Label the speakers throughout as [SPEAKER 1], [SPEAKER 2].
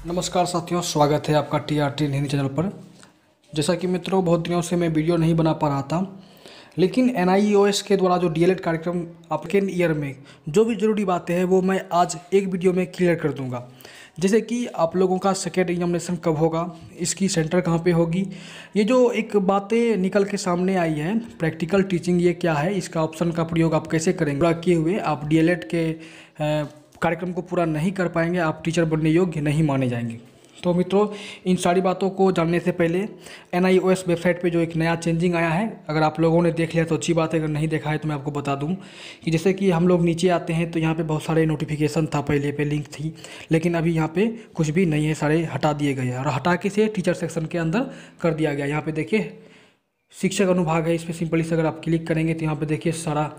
[SPEAKER 1] नमस्कार साथियों, स्वागत है आपका TRT हिंदी चैनल पर। जैसा कि मित्रों, बहुत दिनों से मैं वीडियो नहीं बना पा रहा था, लेकिन NIOS के द्वारा जो DLED कार्यक्रम आपके ईयर में जो भी ज़रूरी बातें हैं वो मैं आज एक वीडियो में क्लियर कर दूंगा। जैसे कि आप लोगों का सेकेंड एग्जामिनेशन कब होगा, इसकी सेंटर कहाँ पे होगी, ये जो एक बातें निकल के सामने आई है, प्रैक्टिकल टीचिंग ये क्या है, इसका ऑप्शन का प्रयोग आप कैसे करेंगे। पूरा किए हुए आप DLED के कार्यक्रम को पूरा नहीं कर पाएंगे, आप टीचर बनने योग्य नहीं माने जाएंगे। तो मित्रों, इन सारी बातों को जानने से पहले NIOS वेबसाइट पे जो एक नया चेंजिंग आया है, अगर आप लोगों ने देख लिया तो अच्छी बात है, अगर नहीं देखा है तो मैं आपको बता दूं कि जैसे कि हम लोग नीचे आते हैं तो यहाँ पे बहुत सारे नोटिफिकेशन था, पहले पे लिंक थी, लेकिन अभी यहाँ पे कुछ भी नहीं है, सारे हटा दिए गए हैं और हटा के से टीचर सेक्शन के अंदर कर दिया गया। यहाँ पर देखिए शिक्षक अनुभाग है, इस पर सिंपली से अगर आप क्लिक करेंगे तो यहाँ पर देखिए सारा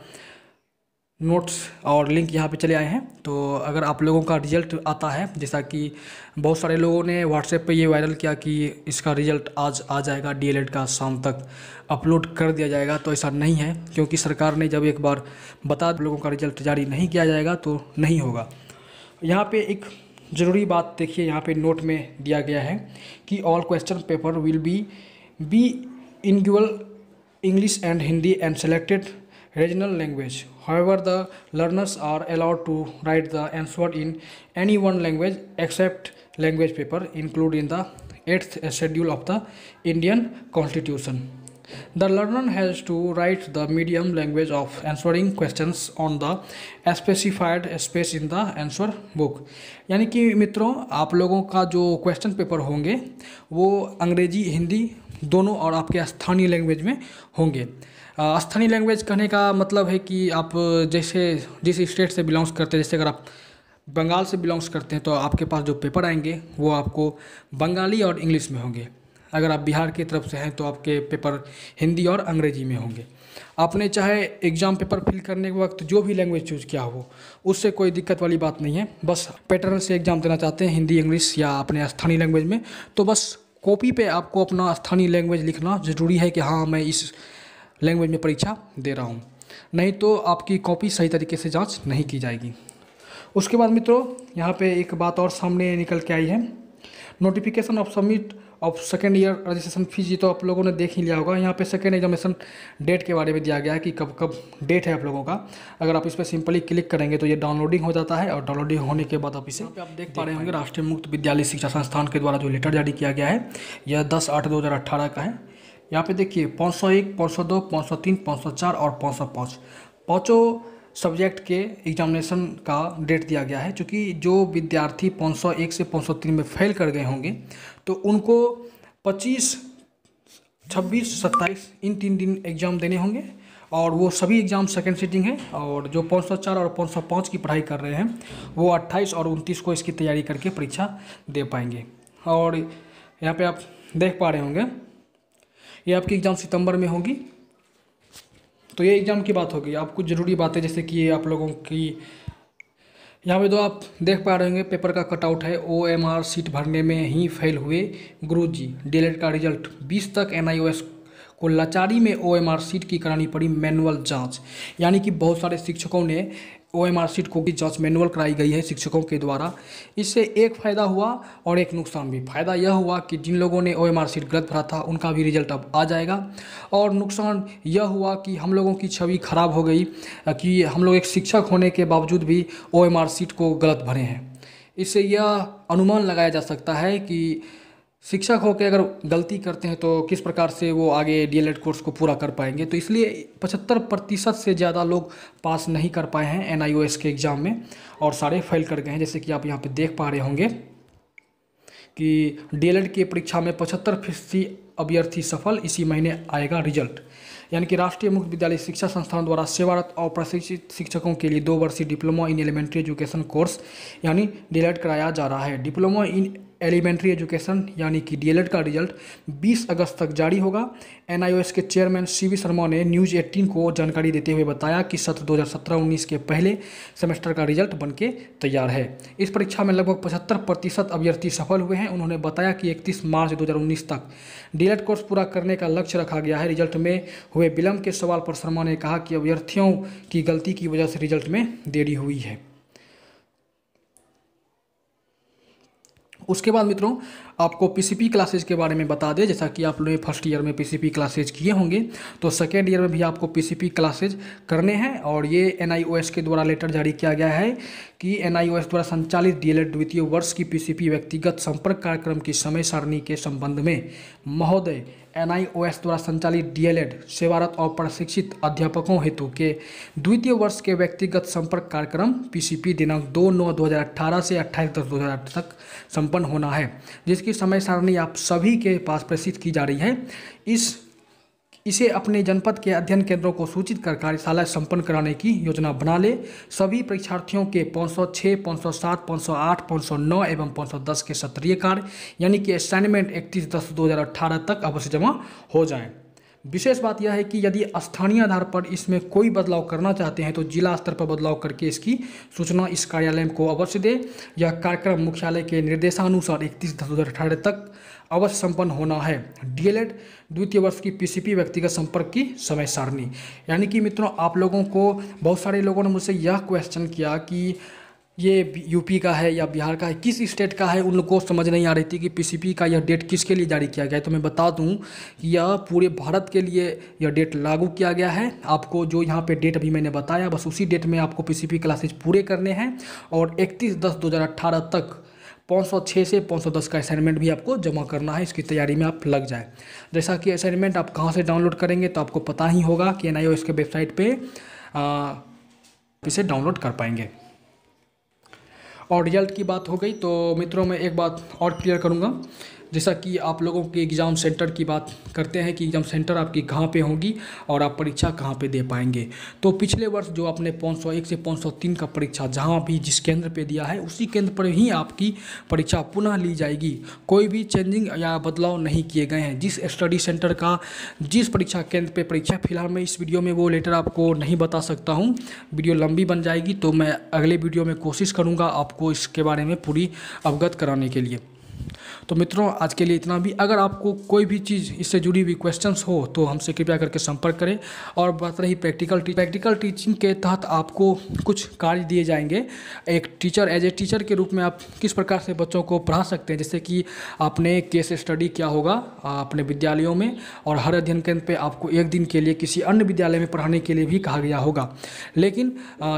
[SPEAKER 1] नोट्स और लिंक यहाँ पे चले आए हैं। तो अगर आप लोगों का रिजल्ट आता है, जैसा कि बहुत सारे लोगों ने व्हाट्सएप पे ये वायरल किया कि इसका रिजल्ट आज आ जाएगा, DLED का शाम तक अपलोड कर दिया जाएगा, तो ऐसा नहीं है, क्योंकि सरकार ने जब एक बार बता लोगों का रिजल्ट जारी नहीं किया जाएगा तो नहीं होगा। यहाँ पे एक ज़रूरी बात देखिए, यहाँ पे नोट में दिया गया है कि all question paper will be bilingual English and Hindi and selected regional language. However, the learners are allowed to write the answer in any one language except language paper included in the 8th schedule of the Indian Constitution. The learner has to write the medium language of answering questions on the specified space in the answer book. यानी कि मित्रों, आप लोगों का जो question paper होंगे वो अंग्रेजी हिंदी दोनों और आपके स्थानीय लैंग्वेज में होंगे। स्थानीय लैंग्वेज कहने का मतलब है कि आप जैसे जिस स्टेट से बिलोंग्स करते हैं, जैसे अगर आप बंगाल से बिलोंग्स करते हैं तो आपके पास जो पेपर आएंगे वो आपको बंगाली और इंग्लिश में होंगे। अगर आप बिहार की तरफ से हैं तो आपके पेपर हिंदी और अंग्रेजी में होंगे। आपने चाहे एग्ज़ाम पेपर फिल करने के वक्त जो भी लैंग्वेज चूज़ किया हो, उससे कोई दिक्कत वाली बात नहीं है। बस पैटर्न से एग्ज़ाम देना चाहते हैं हिंदी इंग्लिश या अपने स्थानीय लैंग्वेज में, तो बस कॉपी पे आपको अपना स्थानीय लैंग्वेज लिखना ज़रूरी है कि हाँ मैं इस लैंग्वेज में परीक्षा दे रहा हूँ, नहीं तो आपकी कॉपी सही तरीके से जांच नहीं की जाएगी। उसके बाद मित्रों, यहाँ पे एक बात और सामने निकल के आई है, notification of submit of second year registration fees. ये तो आप लोगों ने देख ही लिया होगा। यहाँ पे सेकेंड एग्जामिनेशन डेट के बारे में दिया गया है कि कब कब डेट है आप लोगों का। अगर आप इस पर सिंपली क्लिक करेंगे तो ये डाउनलोडिंग हो जाता है और डाउनलोडिंग होने के बाद आप इसे आप देख पा रहे होंगे, राष्ट्रीय मुक्त विद्यालय शिक्षा संस्थान के द्वारा जो लेटर जारी किया गया है, यह 10/8/2018 का है। यहाँ पे देखिए 501, 502, 503, 504 और 505 पाँचों सब्जेक्ट के एग्जामिनेशन का डेट दिया गया है। चूँकि जो विद्यार्थी 501 से 503 में फेल कर गए होंगे तो उनको 25, 26, 27 इन 3 दिन एग्ज़ाम देने होंगे और वो सभी एग्ज़ाम सेकेंड सीटिंग है। और जो 504 और 505 की पढ़ाई कर रहे हैं वो 28 और 29 को इसकी तैयारी करके परीक्षा दे पाएंगे। और यहाँ पे आप देख पा रहे होंगे ये आपकी एग्ज़ाम सितंबर में होगी। तो ये एग्ज़ाम की बात होगी। आप कुछ ज़रूरी बातें जैसे कि आप लोगों की यहाँ पे तो आप देख पा रहे होंगे पेपर का कटआउट है, OMR सीट भरने में ही फेल हुए गुरुजी, DLED का रिजल्ट 20 तक NIOS को लाचारी में OMR सीट की करानी पड़ी मैनुअल जांच। यानी कि बहुत सारे शिक्षकों ने OMR सीट को की जांच मैनुअल कराई गई है शिक्षकों के द्वारा। इससे एक फ़ायदा हुआ और एक नुकसान भी। फ़ायदा यह हुआ कि जिन लोगों ने OMR सीट गलत भरा था उनका भी रिजल्ट अब आ जाएगा, और नुकसान यह हुआ कि हम लोगों की छवि खराब हो गई कि हम लोग एक शिक्षक होने के बावजूद भी OMR सीट को गलत भरे हैं। इससे यह अनुमान लगाया जा सकता है कि शिक्षक होकर अगर गलती करते हैं तो किस प्रकार से वो आगे DLED कोर्स को पूरा कर पाएंगे। तो इसलिए 75% से ज़्यादा लोग पास नहीं कर पाए हैं NIOS के एग्ज़ाम में और सारे फेल कर गए हैं। जैसे कि आप यहाँ पे देख पा रहे होंगे कि DLED की परीक्षा में 75% अभ्यर्थी सफल, इसी महीने आएगा रिजल्ट। यानी कि राष्ट्रीय मुक्त विद्यालय शिक्षा संस्थान द्वारा सेवारत और प्रशिक्षित शिक्षकों के लिए 2 वर्षीय diploma in elementary education course यानी DLED कराया जा रहा है। डिप्लोमा इन एलिमेंट्री एजुकेशन यानी कि DLED का रिजल्ट 20 अगस्त तक जारी होगा। NIOS के चेयरमैन CV शर्मा ने न्यूज़ 18 को जानकारी देते हुए बताया कि सत्र 2017-19 के पहले सेमेस्टर का रिजल्ट बनके तैयार है। इस परीक्षा में लगभग 75% अभ्यर्थी सफल हुए हैं। उन्होंने बताया कि 31 मार्च 2019 तक DLED कोर्स पूरा करने का लक्ष्य रखा गया है। रिजल्ट में हुए विलंब के सवाल पर शर्मा ने कहा कि अभ्यर्थियों की गलती की वजह से रिजल्ट में देरी हुई है। उसके बाद मित्रों आपको पीसीपी क्लासेज के बारे में बता दें, जैसा कि आप लोग फर्स्ट ईयर में पीसीपी क्लासेज किए होंगे तो सेकेंड ईयर में भी आपको पीसीपी क्लासेज करने हैं। और ये एनआईओएस के द्वारा लेटर जारी किया गया है कि एनआईओएस द्वारा संचालित डीएलएड द्वितीय वर्ष की पीसीपी व्यक्तिगत संपर्क कार्यक्रम की समय सारणी के संबंध में महोदय एनआईओएस द्वारा संचालित डीएलएड सेवारत और प्रशिक्षित अध्यापकों हेतु के द्वितीय वर्ष के व्यक्तिगत संपर्क कार्यक्रम पीसीपी दिनांक 2/9/2018 से 28/10/2018 तक संपन्न होना है, जिसकी समय सारणी आप सभी के पास प्रेषित की जा रही है। इसे अपने जनपद के अध्ययन केंद्रों को सूचित कर कार्यशाला संपन्न कराने की योजना बना ले। सभी परीक्षार्थियों के 506, 507, 508, 509 एवं 510 के सत्रीय कार्य यानी कि असाइनमेंट 31/10/2018 तक अवश्य जमा हो जाएं। विशेष बात यह है कि यदि स्थानीय आधार पर इसमें कोई बदलाव करना चाहते हैं तो जिला स्तर पर बदलाव करके इसकी सूचना इस कार्यालय को अवश्य दें। यह कार्यक्रम मुख्यालय के निर्देशानुसार 31/10/2018 तक अवश्य संपन्न होना है। डीएलएड द्वितीय वर्ष की पीसीपी व्यक्तिगत संपर्क की समय सारणी, यानी कि मित्रों आप लोगों को बहुत सारे लोगों ने मुझसे यह क्वेश्चन किया कि ये यूपी का है या बिहार का है, किस स्टेट का है, उन लोगों को समझ नहीं आ रही थी कि पीसीपी का यह डेट किसके लिए जारी किया गया है। तो मैं बता दूं कि यह पूरे भारत के लिए यह डेट लागू किया गया है। आपको जो यहाँ पे डेट अभी मैंने बताया बस उसी डेट में आपको पीसीपी क्लासेज पूरे करने हैं और 31/10/2018 तक 506 से 510 का असाइनमेंट भी आपको जमा करना है। इसकी तैयारी में आप लग जाए। जैसा कि असाइनमेंट आप कहाँ से डाउनलोड करेंगे तो आपको पता ही होगा कि एनआईओएस के वेबसाइट पर इसे डाउनलोड कर पाएंगे। और रिजल्ट की बात हो गई तो मित्रों मैं एक बात और क्लियर करूंगा, जैसा कि आप लोगों के एग्ज़ाम सेंटर की बात करते हैं कि एग्ज़ाम सेंटर आपकी कहाँ पे होगी और आप परीक्षा कहाँ पे दे पाएंगे। तो पिछले वर्ष जो आपने 501 से 503 का परीक्षा जहाँ भी जिस केंद्र पे दिया है उसी केंद्र पर ही आपकी परीक्षा पुनः ली जाएगी। कोई भी चेंजिंग या बदलाव नहीं किए गए हैं। जिस स्टडी सेंटर का जिस परीक्षा केंद्र पर परीक्षा, फिलहाल मैं इस वीडियो में वो लेटर आपको नहीं बता सकता हूँ, वीडियो लंबी बन जाएगी। तो मैं अगले वीडियो में कोशिश करूँगा आपको इसके बारे में पूरी अवगत कराने के लिए। तो मित्रों आज के लिए इतना भी। अगर आपको कोई भी चीज़ इससे जुड़ी हुई क्वेश्चंस हो तो हमसे कृपया करके संपर्क करें। और बात रही प्रैक्टिकल टीचिंग के तहत आपको कुछ कार्य दिए जाएंगे। एक टीचर एज ए टीचर के रूप में आप किस प्रकार से बच्चों को पढ़ा सकते हैं, जैसे कि आपने केस स्टडी किया होगा अपने विद्यालयों में और हर अध्ययन केंद्र पे आपको एक दिन के लिए किसी अन्य विद्यालय में पढ़ाने के लिए भी कहा गया होगा। लेकिन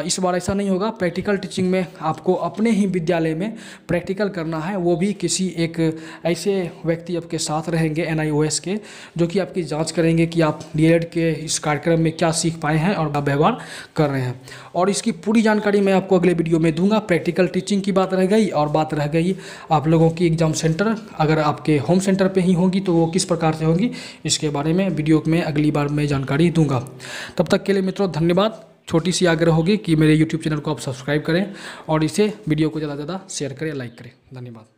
[SPEAKER 1] इस बार ऐसा नहीं होगा। प्रैक्टिकल टीचिंग में आपको अपने ही विद्यालय में प्रैक्टिकल करना है, वो भी किसी एक ऐसे व्यक्ति आपके साथ रहेंगे एनआईओएस के, जो कि आपकी जांच करेंगे कि आप डीएलएड के इस कार्यक्रम में क्या सीख पाए हैं और व्यवहार कर रहे हैं। और इसकी पूरी जानकारी मैं आपको अगले वीडियो में दूंगा। प्रैक्टिकल टीचिंग की बात रह गई और बात रह गई आप लोगों की एग्जाम सेंटर, अगर आपके होम सेंटर पे ही होगी तो वो किस प्रकार से होगी, इसके बारे में वीडियो में अगली बार मैं जानकारी दूंगा। तब तक के लिए मित्रों धन्यवाद। छोटी सी आग्रह होगी कि मेरे यूट्यूब चैनल को आप सब्सक्राइब करें और इसे वीडियो को ज़्यादा से ज़्यादा शेयर करें, लाइक करें। धन्यवाद।